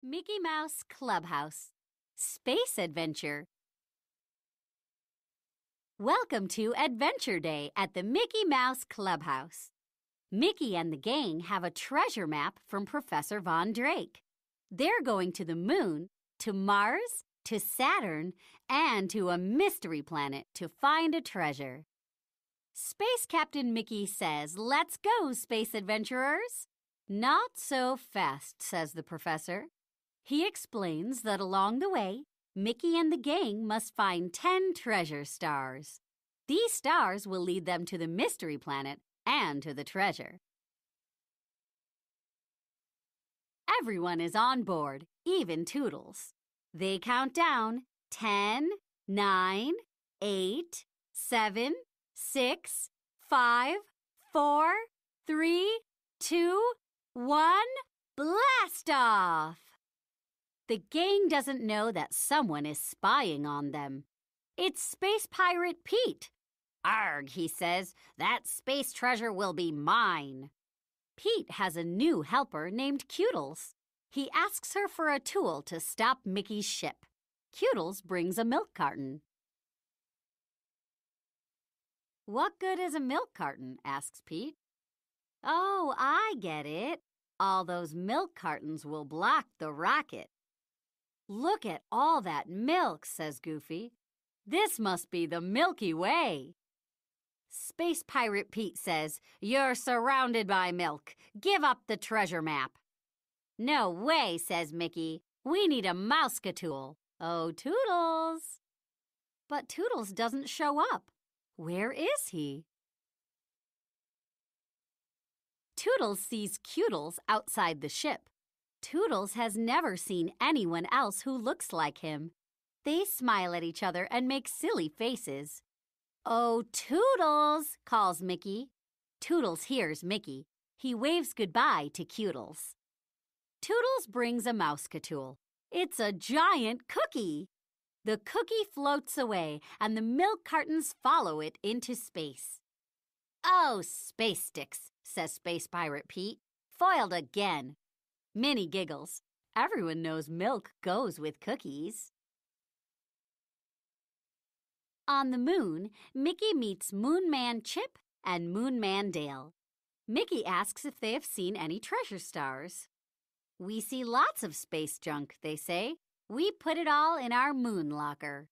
Mickey Mouse Clubhouse Space Adventure. Welcome to Adventure Day at the Mickey Mouse Clubhouse. Mickey and the gang have a treasure map from Professor Von Drake. They're going to the moon, to Mars, to Saturn, and to a mystery planet to find a treasure. Space Captain Mickey says, "Let's go, space adventurers." "Not so fast," says the professor. He explains that along the way, Mickey and the gang must find 10 treasure stars. These stars will lead them to the mystery planet and to the treasure. Everyone is on board, even Toodles. They count down 10, 9, 8, 7, 6, 5, 4, 3, 2, 1, blast off! The gang doesn't know that someone is spying on them. It's Space Pirate Pete. "Arg," he says, "that space treasure will be mine." Pete has a new helper named Cutles. He asks her for a tool to stop Mickey's ship. Cutles brings a milk carton. "What good is a milk carton?" asks Pete. "Oh, I get it. All those milk cartons will block the rocket." "Look at all that milk," says Goofy. "This must be the Milky Way." Space Pirate Pete says, "You're surrounded by milk. Give up the treasure map." "No way," says Mickey. "We need a mouse-tool." "Oh, Toodles." But Toodles doesn't show up. Where is he? Toodles sees Cutles outside the ship. Toodles has never seen anyone else who looks like him. They smile at each other and make silly faces. "Oh, Toodles," calls Mickey. Toodles hears Mickey. He waves goodbye to Cutles. Toodles brings a mouse-tool. It's a giant cookie. The cookie floats away, and the milk cartons follow it into space. "Oh, space sticks," says Space Pirate Pete. "Foiled again." Minnie giggles. Everyone knows milk goes with cookies. On the moon, Mickey meets Moon Man Chip and Moon Man Dale. Mickey asks if they have seen any treasure stars. "We see lots of space junk," they say. "We put it all in our moon locker."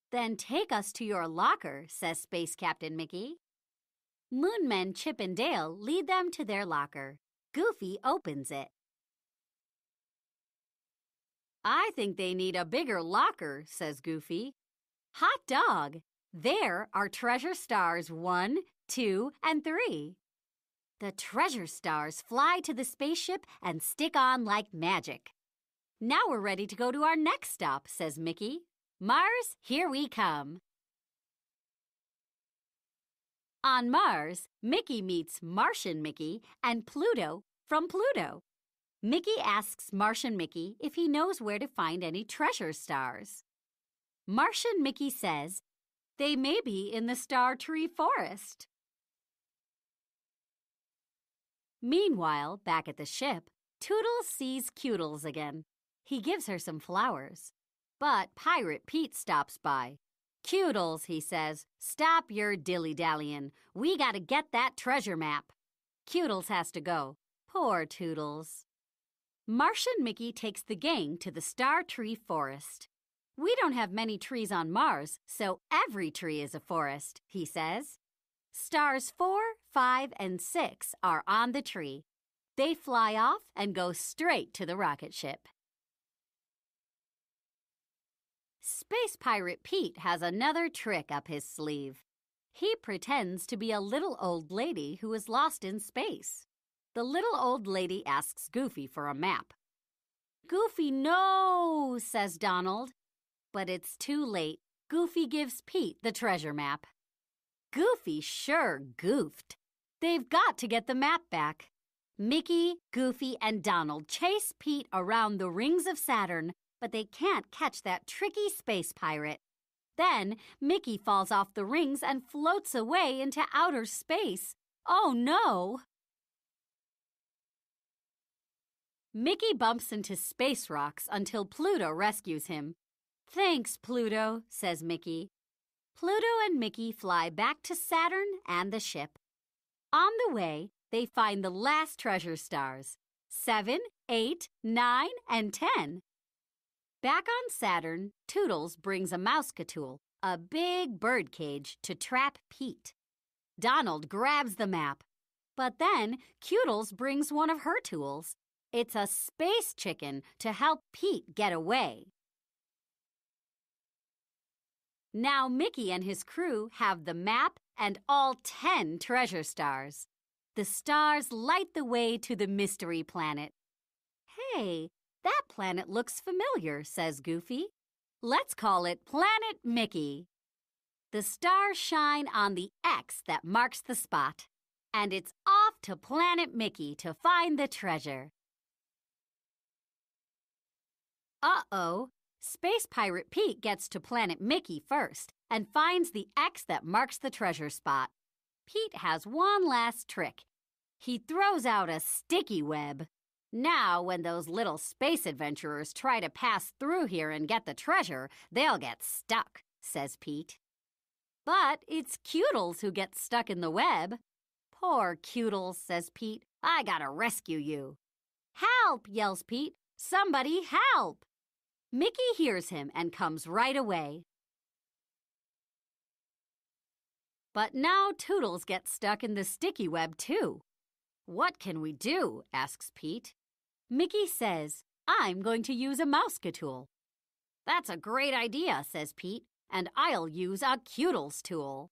"Then take us to your locker," says Space Captain Mickey. Moonmen Chip and Dale lead them to their locker. Goofy opens it. "I think they need a bigger locker," says Goofy. "Hot dog! There are treasure stars 1, 2, and 3. The treasure stars fly to the spaceship and stick on like magic. "Now we're ready to go to our next stop," says Mickey. "Mars, here we come." On Mars, Mickey meets Martian Mickey and Pluto from Pluto. Mickey asks Martian Mickey if he knows where to find any treasure stars. Martian Mickey says, "They may be in the Star Tree Forest." Meanwhile, back at the ship, Toodles sees Cutles again. He gives her some flowers. But Pirate Pete stops by. "Cutles," he says, "stop your dilly-dallying. We gotta get that treasure map." Cutles has to go. Poor Toodles. Martian Mickey takes the gang to the Star Tree Forest. "We don't have many trees on Mars, so every tree is a forest," he says. Stars 4, 5, and 6 are on the tree. They fly off and go straight to the rocket ship. Space Pirate Pete has another trick up his sleeve. He pretends to be a little old lady who is lost in space. The little old lady asks Goofy for a map. "Goofy, no," says Donald. But it's too late. Goofy gives Pete the treasure map. Goofy sure goofed. They've got to get the map back. Mickey, Goofy, and Donald chase Pete around the rings of Saturn, but they can't catch that tricky space pirate. Then Mickey falls off the rings and floats away into outer space. Oh no! Mickey bumps into space rocks until Pluto rescues him. "Thanks, Pluto," says Mickey. Pluto and Mickey fly back to Saturn and the ship. On the way, they find the last treasure stars, 7, 8, 9, and 10. Back on Saturn, Toodles brings a mouse-catool, a big bird cage, to trap Pete. Donald grabs the map, but then Toodles brings one of her tools. It's a space chicken to help Pete get away. Now Mickey and his crew have the map and all 10 treasure stars. The stars light the way to the mystery planet. "Hey, that planet looks familiar," says Goofy. "Let's call it Planet Mickey." The stars shine on the X that marks the spot, and it's off to Planet Mickey to find the treasure. Uh-oh, Space Pirate Pete gets to Planet Mickey first and finds the X that marks the treasure spot. Pete has one last trick. He throws out a sticky web. Now, when those little space adventurers try to pass through here and get the treasure, they'll get stuck, says Pete. But it's Toodles who gets stuck in the web. "Poor Toodles," says Pete. "I gotta rescue you." "Help!" yells Pete. "Somebody help!" Mickey hears him and comes right away. But now Toodles gets stuck in the sticky web too. "What can we do?" asks Pete. Mickey says, "I'm going to use a mouse-catool." "That's a great idea," says Pete, "and I'll use a Toodles tool."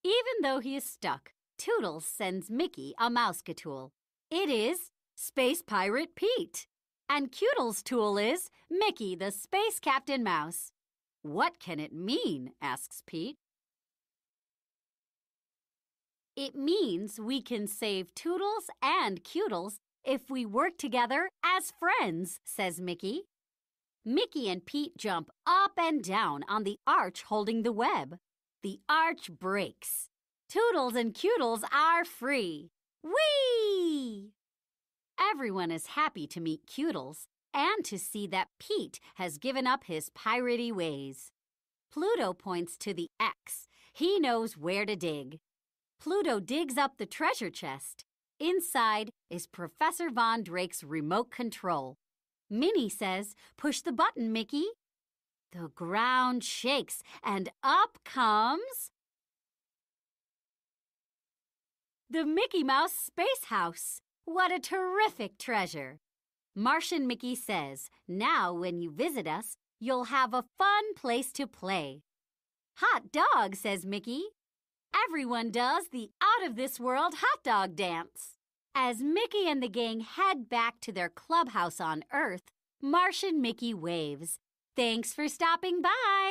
Even though he is stuck, Toodles sends Mickey a mouse-catool. It is Space Pirate Pete. And Toodles' tool is Mickey the Space Captain Mouse. "What can it mean?" asks Pete. "It means we can save Toodles and Toodles if we work together as friends," says Mickey. Mickey and Pete jump up and down on the arch holding the web. The arch breaks. Toodles and Toodles are free. Whee! Everyone is happy to meet Toodles and to see that Pete has given up his piratey ways. Pluto points to the X. He knows where to dig. Pluto digs up the treasure chest. Inside is Professor Von Drake's remote control. Minnie says, "Push the button, Mickey." The ground shakes and up comes the Mickey Mouse Space House. What a terrific treasure! Martian Mickey says, "Now when you visit us, you'll have a fun place to play." "Hot dog," says Mickey. Everyone does the out-of-this-world hot dog dance. As Mickey and the gang head back to their clubhouse on Earth, Martian Mickey waves. "Thanks for stopping by."